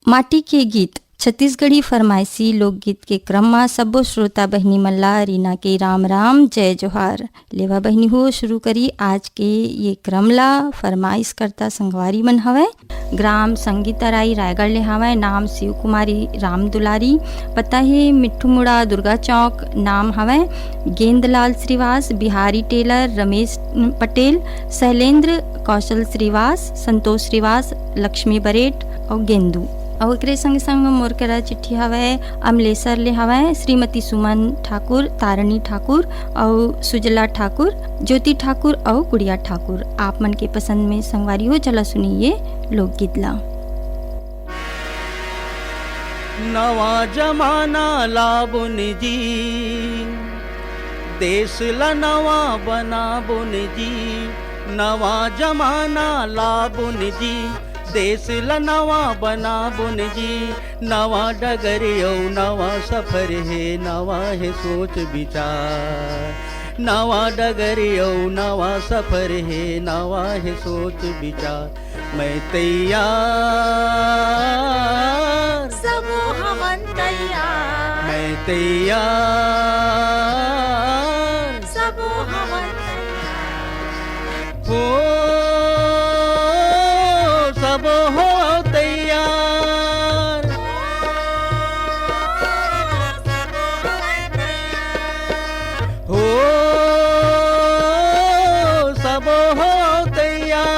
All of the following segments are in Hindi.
माटी के गीत छत्तीसगढ़ी फरमाइशी लोकगीत के क्रम में सब्बो श्रोता बहनी मल्ला रीना के राम राम जय जोहार। लेवा बहनी हो शुरू करी आज के ये क्रम ला। फरमाइश करता संगवारी मन हवै ग्राम संगीतराई रायगढ़ ले हवै। नाम शिव कुमारी राम दुलारी, पता है मिट्ठू मुड़ा दुर्गा चौक, नाम हवै गेंदलाल श्रीवास, बिहारी टेलर रमेश पटेल, शैलेंद्र कौशल श्रीवास, संतोष श्रीवास, लक्ष्मी बरेट और गेंदू। और एकरे संग संग मोर करा चिट्ठी हवै अमलेसर ले हवै श्रीमती सुमन ठाकुर, तारणी ठाकुर और सुजला ठाकुर, ज्योति ठाकुर और गुड़िया ठाकुर। आप मन के पसंद में संगवारी हो, चला सुनिए लोकगीत ला। नवा जमाना लाबुन जी, देश ला नवा बनाबुन जी। नवा जमाना लाबुन जी, देश ला नवा बनाबुन जी। नवा डगरियो नवा सफर है, नवा है सोच विचार। नवा डगरियो नवा सफर है, नवा है सोच विचार। मैं तैयार, सब हमन तैयार। मैं तैयार, सब हमन तैयार। हो सब हो तैयार। हो सब हो तैयार।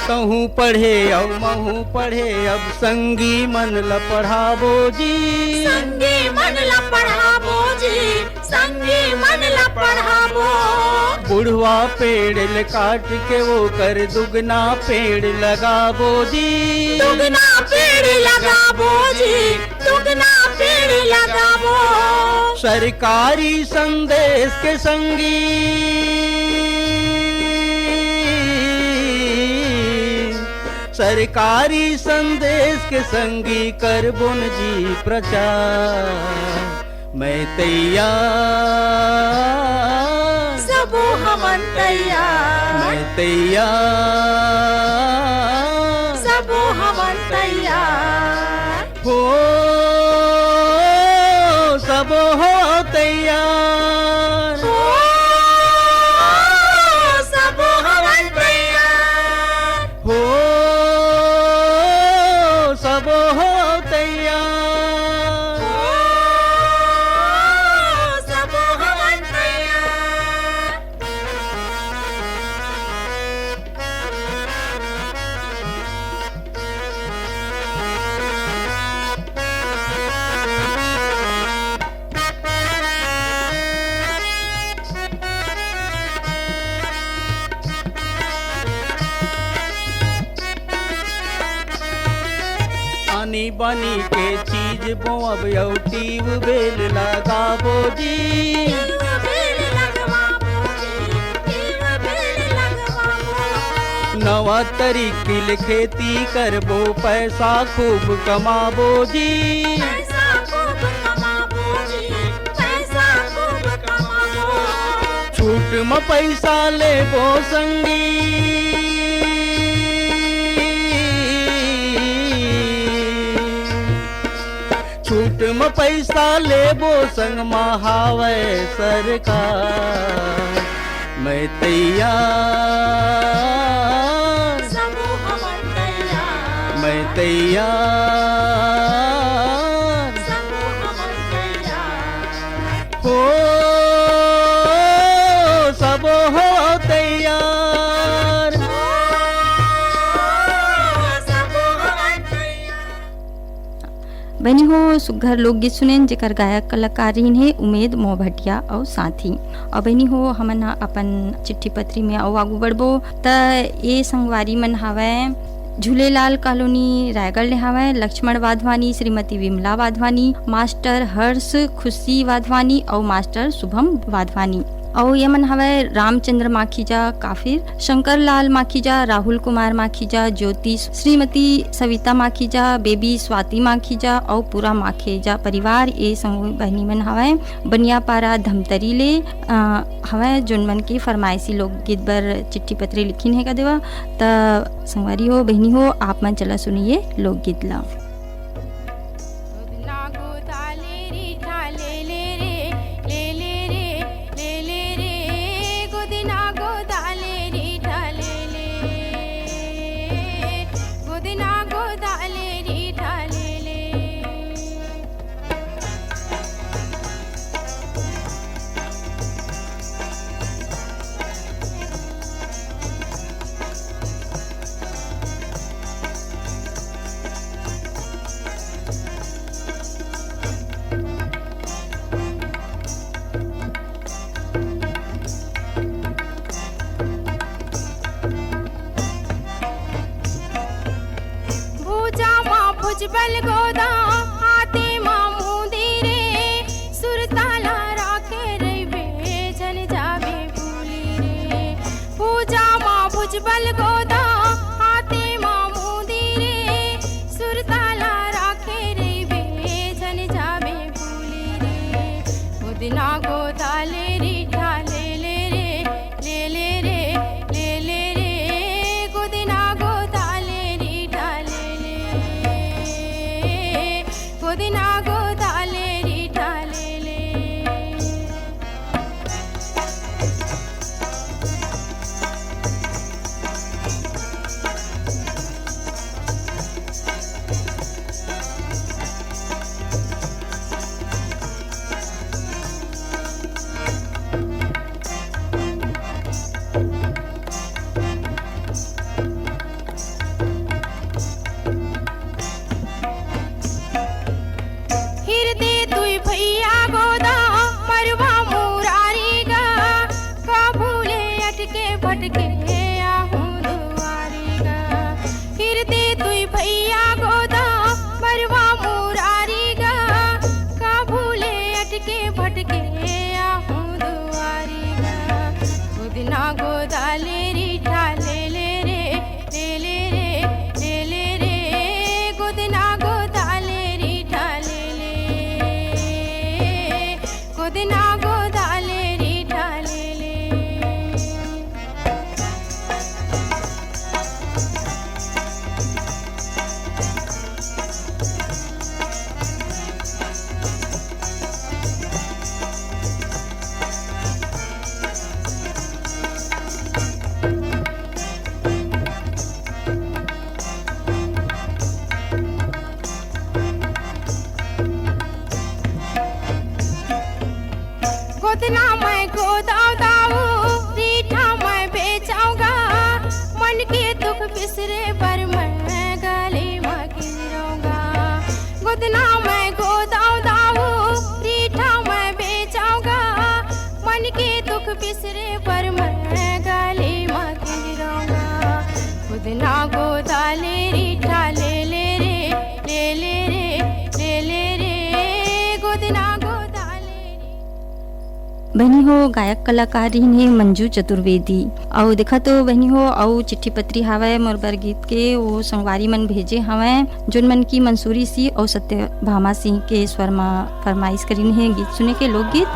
कहूँ पढ़े और महूँ पढ़े, अब संगी मन ल पढ़ाबो जी। संगी मन ला पढ़ाबो जी, संगी मन ला पढ़ाबो। बुढ़वा पेड़ ल काट के वो कर दुगना पेड़ लगाबो जी। दुगना पेड़ लगाबो जी, दुगना पेड़ लगाबो। सरकारी संदेश के संगी, सरकारी संदेश के संगी करबुन जी प्रचार। मैं तैयार, सब हमन तैयार। मैं तैयार, सब हमन तैयार। हो सब हो तैयार। ओ, सब हमन तैयार। हो सब हो तैयार। ओ, सब हमन तैयार। आनी बानी के चीज बोअब यौ ट्यूबवेल लगाबो जी। ट्यूबवेल लगवाबो जी, ट्यूबवेल लगवाबो। नवा तरीकिल खेती करबो, पैसा खूब कमाबो जी। पैसा खूब कमाबो जी, पैसा खूब कमाबो। छूट में पैसा लेबो संगी, छूट में पैसा लेबो संग महावै सरकार। मैं तैयार, सब हमन तैयार। मैं तैयार, सब हमन तैयार। हो सब हो तैयार। ओ, सब हमन तैयार। बहनी हो सुघर लोकगीत सुनेन जेकर गायक कलाकारीन है उमेद मोहभटिया और साथी। और बहनी हो हमन अपन चिट्ठी पत्री में और आगू बढ़बो त ये संगवारी मन हवै झूलेलाल कॉलोनी रायगढ़ ले हवै लक्ष्मण वाधवानी, श्रीमती विमला वाधवानी, मास्टर हर्ष खुशी वाधवानी और मास्टर शुभम वाधवानी। और ये मन हवै रामचंद्र माखीजा काफिर, शंकर लाल माखीजा, राहुल कुमार माखीजा, ज्योति, श्रीमती सविता माखीजा, बेबी स्वाति माखीजा और पूरा माखीजा परिवार ये समूह बहनी मन हवै बनियापारा धमतरी ले हवै जोन मन की फरमाइशी लोकगीत बर चिट्ठी पत्री लिखिन है का देवा। त संगवारी हो बहनी हो आप मन चला सुनिए लोकगीत ला। भुजबल गोदा आते मामूदी रे, सुरताला राखे रहिबे जन जाबे भूली रे। पूजा माँ भुजबल गोदा आते मामूदी रे, सुरताला राखे रहिबे जन जाबे भूली रे। उदिना गोदा ले री ठाले ले रे, ले ले रे, ले ले रे, गोदिना गोदा ले री ठाले ले, गोदिना गोदा ले री ठाले ले। गोदना मैं गोदाव दाऊ रीठा मैं बेचाऊंगा, मन के दुख बिसरे पर मैं गले में गिरूंगा। गोदना मैं गोदाव दाऊ रीठा मैं बेचाऊंगा, मन के दुख बिसरे पर मैं गले में गिरूंगा। गोदना गोदा ले रीठा ले ले रे, ले ले रे, ले ले रे, गोदना बहनी हो गायक कलाकारी ने मंजू चतुर्वेदी। और देखा तो बहनी हो और चिट्ठी पत्री हवै मोर बर गीत के वो संगवारी मन भेजे हवै जोन मन की मंसूरी सी और सत्यभामा सिंह के स्वर में फरमाइश करीन है गीत सुने के लोकगीत।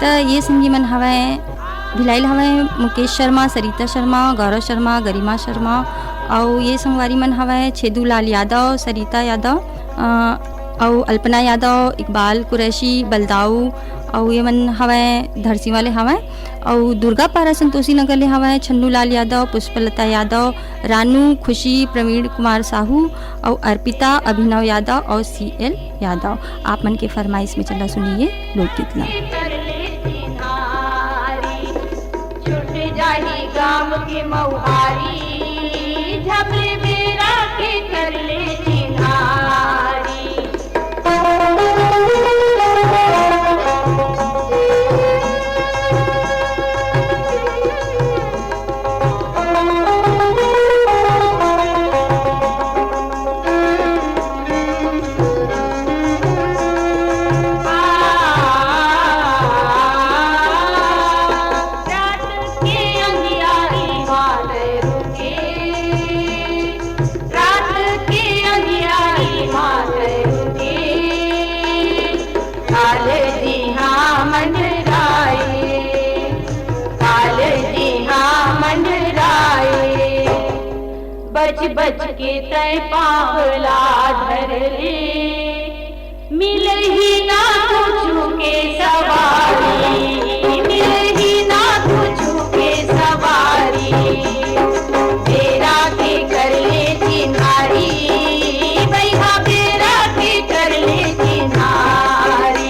तो ये संगी मन हवै भिलाइल हवै मुकेश शर्मा, सरिता शर्मा, गौरव शर्मा, गरिमा शर्मा। और ये संगवारी मन हवै छेदू लाल यादव, सरिता यादव और अल्पना यादव, इकबाल कुरैशी, बलदाऊ। और ये मन हवै धरसी वाले हवै और दुर्गा पारा संतोषी नगर ले हवै छन्नू लाल यादव, पुष्पलता यादव, रानू, खुशी, प्रवीण कुमार साहू और अर्पिता, अभिनव यादव और CL यादव। आप मन के फरमाइश में चला सुनिए लोकगीत ला। गाम के मौहारी झपले मेरा के कर ले बच बच के तय पावला धर ले, मिलही ना कुछु के सवारी, मिलही ना कुछु के सवारी, बेरा के कर ले चिन्हारी, भैया बेरा के कर ले चिन्हारी।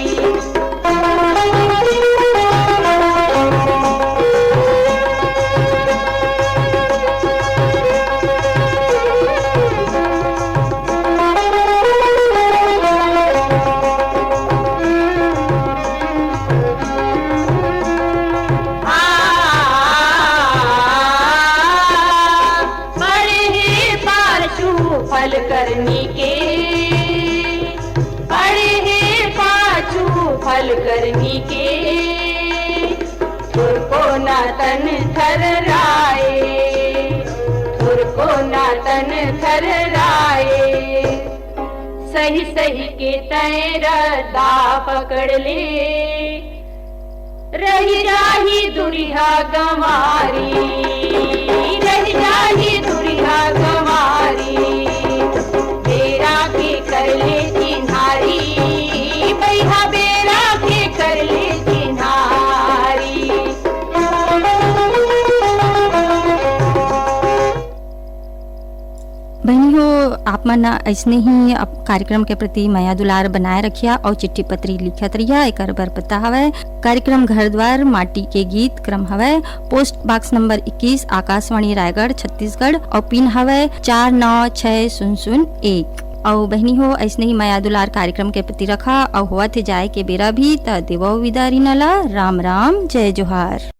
फल करनी के बड़े हैं पाछू फल करनी के, तुरको ना तन थर्राए, तुरको ना तन थर्राए, सही सही के तय रदा पकड़ ले, रही राही दुरिहा गंवारी, रही राही दुरिहा गंवारी, बेरा के कर ले चिन्हारी, भैया बेरा के कर ले चिन्हारी। बहनी हो, आप मन ऐसने ही कार्यक्रम के प्रति माया दुलार बनाए रखिया और चिट्ठी पत्री लिखत रहिया। एक बार पता हवै कार्यक्रम घर द्वार माटी के गीत क्रम हवै, post box number 21 Akashvani Raigarh Chhattisgarh और पिन हवै 496001। और बहनी हो, ऐसने ही माया दुलार कार्यक्रम के प्रति रखा और हुआ थे जाए के बेरा भी त देवो विदा रिनला। राम राम, जय जोहार।